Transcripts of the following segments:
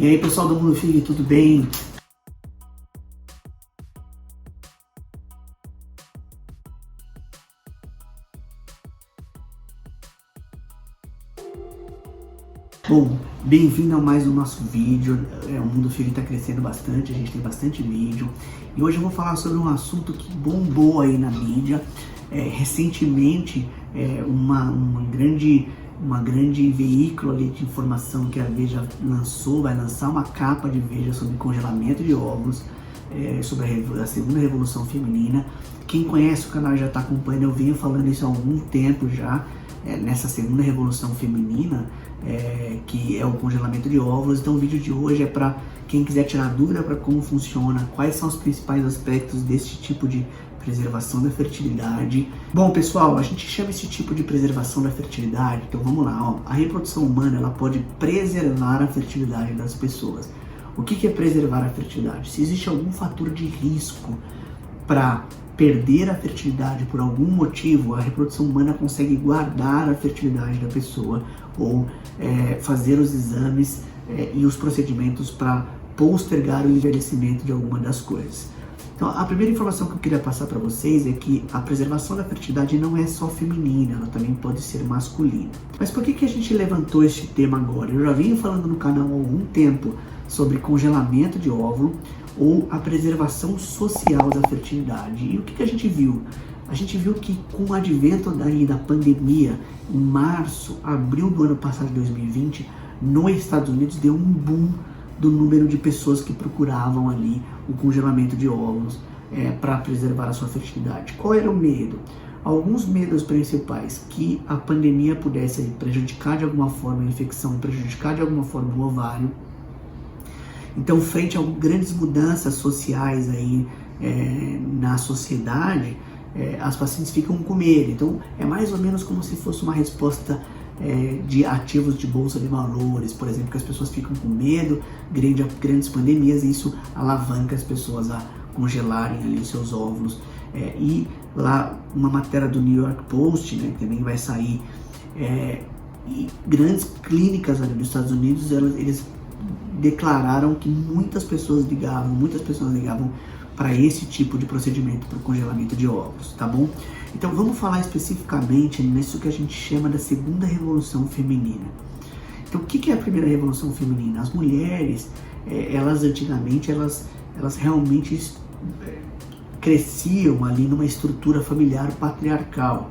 E aí pessoal do Mundo Fig, tudo bem? Bom, bem-vindo a mais um nosso vídeo. O Mundo Fig está crescendo bastante, a gente tem bastante vídeo. E hoje eu vou falar sobre um assunto que bombou aí na mídia. Recentemente, uma grande veículo ali de informação que a Veja vai lançar uma capa de Veja sobre congelamento de óvulos, sobre a segunda revolução feminina. Quem conhece o canal já está acompanhando, eu venho falando isso há algum tempo já, nessa segunda revolução feminina, que é o congelamento de óvulos. Então o vídeo de hoje é para quem quiser tirar dúvida para como funciona, quais são os principais aspectos desse tipo de preservação da fertilidade. Bom pessoal, a gente chama esse tipo de preservação da fertilidade, então vamos lá, a reprodução humana ela pode preservar a fertilidade das pessoas. O que é preservar a fertilidade? Se existe algum fator de risco para perder a fertilidade por algum motivo, a reprodução humana consegue guardar a fertilidade da pessoa ou fazer os exames e os procedimentos para postergar o envelhecimento de alguma das coisas. Então, a primeira informação que eu queria passar para vocês é que a preservação da fertilidade não é só feminina, ela também pode ser masculina. Mas por que a gente levantou este tema agora? Eu já venho falando no canal há algum tempo sobre congelamento de óvulo ou a preservação social da fertilidade. E o que a gente viu? A gente viu que com o advento da pandemia, em março, abril do ano passado de 2020, nos Estados Unidos deu um boom do número de pessoas que procuravam ali o congelamento de óvulos para preservar a sua fertilidade. Qual era o medo? Alguns medos principais: que a pandemia pudesse prejudicar de alguma forma a infecção, prejudicar de alguma forma o ovário. Então, frente a grandes mudanças sociais aí na sociedade, as pacientes ficam com medo. Então, é mais ou menos como se fosse uma resposta de ativos de bolsa de valores, por exemplo, que as pessoas ficam com medo, grandes pandemias, e isso alavanca as pessoas a congelarem ali os seus óvulos. E lá, uma matéria do New York Post, né, que também vai sair, e grandes clínicas ali nos Estados Unidos, eles declararam que muitas pessoas ligavam para esse tipo de procedimento, para o congelamento de óvulos, tá bom? Então vamos falar especificamente nisso que a gente chama da segunda revolução feminina. Então o que é a primeira revolução feminina? As mulheres, elas antigamente, elas realmente cresciam ali numa estrutura familiar patriarcal.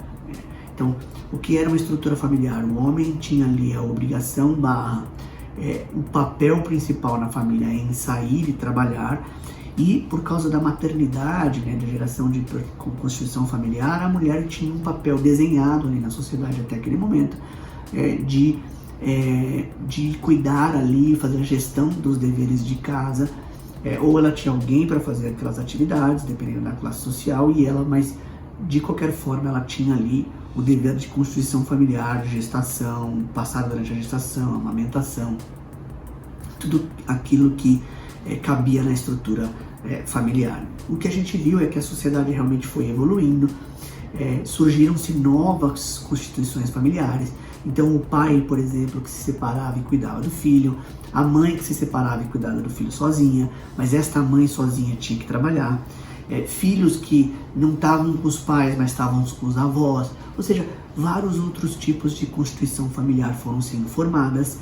Então o que era uma estrutura familiar? O homem tinha ali a obrigação o papel principal na família em sair e trabalhar, e por causa da maternidade, da geração de constituição familiar, a mulher tinha um papel desenhado ali na sociedade até aquele momento, de cuidar ali, fazer a gestão dos deveres de casa, ou ela tinha alguém para fazer aquelas atividades, dependendo da classe social, mas de qualquer forma ela tinha ali o dever de constituição familiar, de gestação, passar durante a gestação, amamentação, tudo aquilo que cabia na estrutura familiar. O que a gente viu é que a sociedade realmente foi evoluindo, surgiram-se novas constituições familiares. Então o pai, por exemplo, que se separava e cuidava do filho, a mãe que se separava e cuidava do filho sozinha, mas esta mãe sozinha tinha que trabalhar, filhos que não estavam com os pais, mas estavam com os avós, ou seja, vários outros tipos de constituição familiar foram sendo formadas,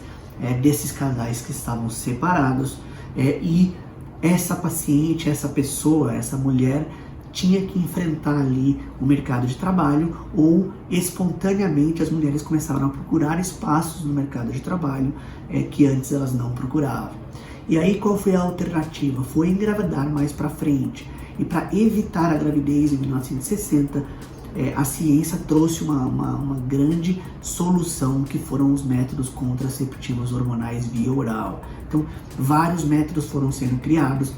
desses casais que estavam separados, e essa paciente, essa pessoa, essa mulher tinha que enfrentar ali o mercado de trabalho, ou espontaneamente as mulheres começaram a procurar espaços no mercado de trabalho que antes elas não procuravam. E aí qual foi a alternativa? Foi engravidar mais para frente. E para evitar a gravidez, em 1960, a ciência trouxe uma grande solução, que foram os métodos contraceptivos hormonais via oral. Então, vários métodos foram sendo criados,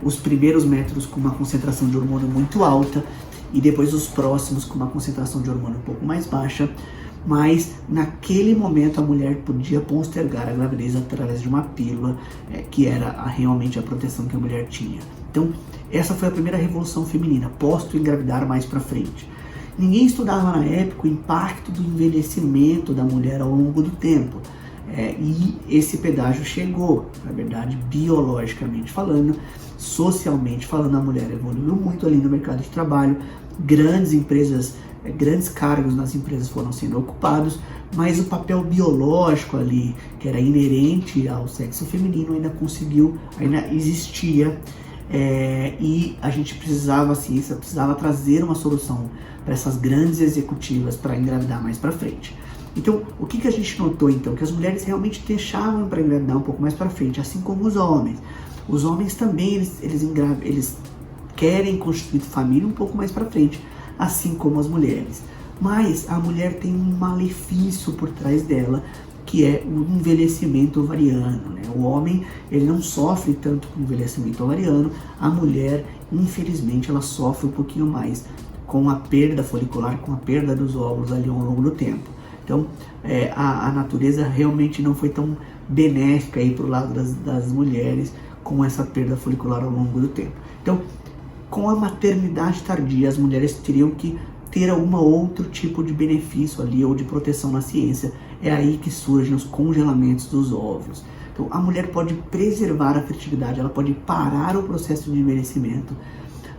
os primeiros métodos com uma concentração de hormônio muito alta, e depois os próximos com uma concentração de hormônio um pouco mais baixa, mas naquele momento a mulher podia postergar a gravidez através de uma pílula, que era realmente a proteção que a mulher tinha. Então, essa foi a primeira revolução feminina, posto engravidar mais para frente. Ninguém estudava na época o impacto do envelhecimento da mulher ao longo do tempo. E esse pedágio chegou. na verdade, biologicamente falando, socialmente falando, a mulher evoluiu muito ali no mercado de trabalho, grandes empresas, grandes cargos nas empresas foram sendo ocupados, mas o papel biológico ali, que era inerente ao sexo feminino, ainda existia, e a gente precisava, a ciência precisava trazer uma solução para essas grandes executivas para engravidar mais para frente. Então, o que a gente notou então? Que as mulheres realmente deixavam para engravidar um pouco mais para frente, assim como os homens. Os homens também, eles querem constituir família um pouco mais para frente, assim como as mulheres. Mas a mulher tem um malefício por trás dela, que é o envelhecimento ovariano, né? O homem, ele não sofre tanto com o envelhecimento ovariano, a mulher, infelizmente, ela sofre um pouquinho mais com a perda folicular, com a perda dos óvulos ali ao longo do tempo. Então, a natureza realmente não foi tão benéfica aí para o lado das mulheres com essa perda folicular ao longo do tempo. Então, com a maternidade tardia, as mulheres teriam que ter algum outro tipo de benefício ali ou de proteção na ciência. É aí que surgem os congelamentos dos óvulos. Então, a mulher pode preservar a fertilidade, ela pode parar o processo de envelhecimento,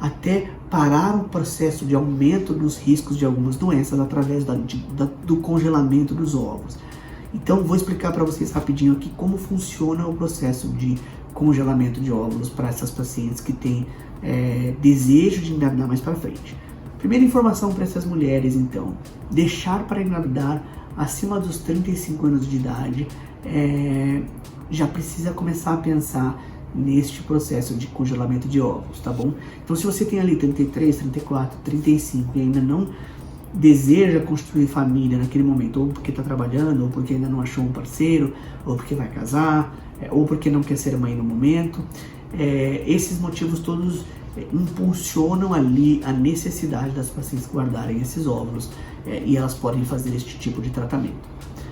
até parar o processo de aumento dos riscos de algumas doenças através do congelamento dos óvulos. Então, vou explicar para vocês rapidinho aqui como funciona o processo de congelamento de óvulos para essas pacientes que têm desejo de engravidar mais para frente. Primeira informação para essas mulheres, então: deixar para engravidar acima dos 35 anos de idade, já precisa começar a pensar neste processo de congelamento de óvulos, tá bom? Então, se você tem ali 33, 34, 35 e ainda não deseja construir família naquele momento, ou porque está trabalhando, ou porque ainda não achou um parceiro, ou porque vai casar, ou porque não quer ser mãe no momento, esses motivos todos impulsionam ali a necessidade das pacientes guardarem esses óvulos, e elas podem fazer este tipo de tratamento.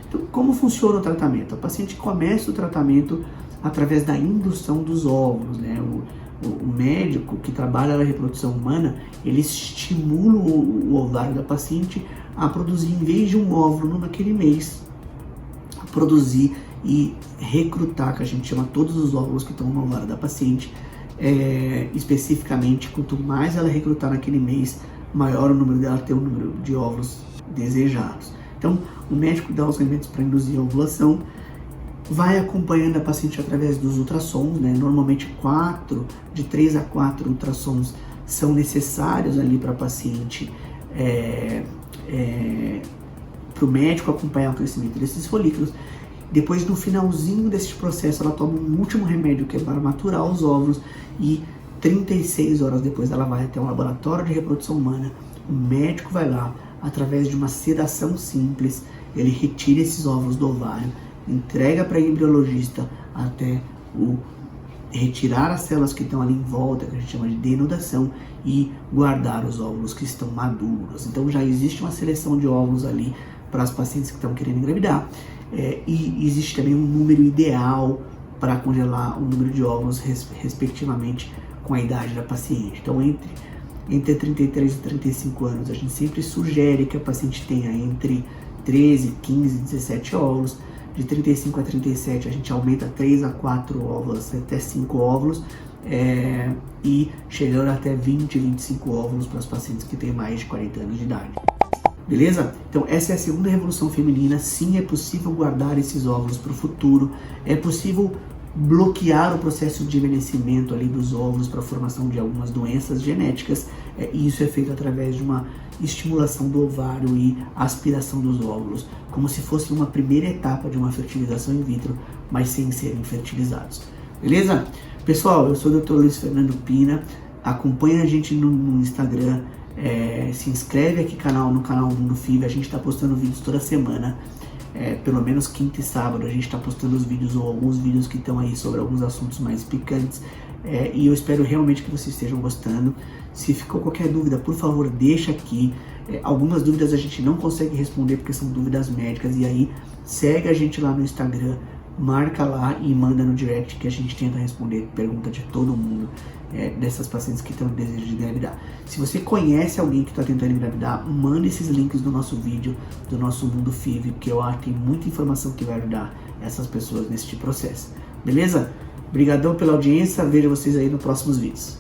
Então, como funciona o tratamento? A paciente começa o tratamento através da indução dos óvulos, né? O médico que trabalha na reprodução humana, ele estimula o ovário da paciente a produzir, em vez de um óvulo naquele mês, a produzir e recrutar, que a gente chama todos os óvulos que estão no ovário da paciente. Especificamente, quanto mais ela recrutar naquele mês, maior o número dela ter o número de óvulos desejados. Então, o médico dá os remédios para induzir a ovulação, vai acompanhando a paciente através dos ultrassons, né? Normalmente de 3 a 4 ultrassons são necessários ali para a paciente, para o médico acompanhar o crescimento desses folículos. Depois, no finalzinho desse processo, ela toma um último remédio que é para maturar os óvulos, e 36 horas depois ela vai até um laboratório de reprodução humana. O médico vai lá, através de uma sedação simples, ele retira esses óvulos do ovário, entrega para a embriologista até retirar as células que estão ali em volta, que a gente chama de denudação, e guardar os óvulos que estão maduros. Então já existe uma seleção de óvulos ali para as pacientes que estão querendo engravidar, e existe também um número ideal para congelar o número de óvulos respectivamente com a idade da paciente. Então entre 33 e 35 anos a gente sempre sugere que a paciente tenha entre 13, 15 e 17 óvulos. De 35 a 37 a gente aumenta 3 a 4 óvulos, até 5 óvulos, e chegando até 20, 25 óvulos para os pacientes que têm mais de 40 anos de idade. Beleza? Então essa é a segunda revolução feminina. Sim, é possível guardar esses óvulos para o futuro, é possível bloquear o processo de envelhecimento ali dos óvulos para a formação de algumas doenças genéticas, e isso é feito através de uma estimulação do ovário e aspiração dos óvulos, como se fosse uma primeira etapa de uma fertilização in vitro, mas sem serem fertilizados. Beleza? Pessoal, eu sou o Dr. Luiz Fernando Pina, acompanha a gente no Instagram, se inscreve aqui no canal Mundo FIV, a gente está postando vídeos toda semana. Pelo menos quinta e sábado a gente está postando os vídeos, ou alguns vídeos que estão aí sobre alguns assuntos mais picantes, e eu espero realmente que vocês estejam gostando. Se ficou qualquer dúvida, por favor, deixa aqui. Algumas dúvidas a gente não consegue responder porque são dúvidas médicas, e aí segue a gente lá no Instagram, marca lá e manda no direct, que a gente tenta responder pergunta de todo mundo, dessas pacientes que estão em desejo de engravidar. Se você conhece alguém que está tentando engravidar, manda esses links do nosso vídeo, do nosso Mundo FIV, porque eu acho que tem muita informação que vai ajudar essas pessoas nesse processo. Beleza? Obrigadão pela audiência, vejo vocês aí nos próximos vídeos.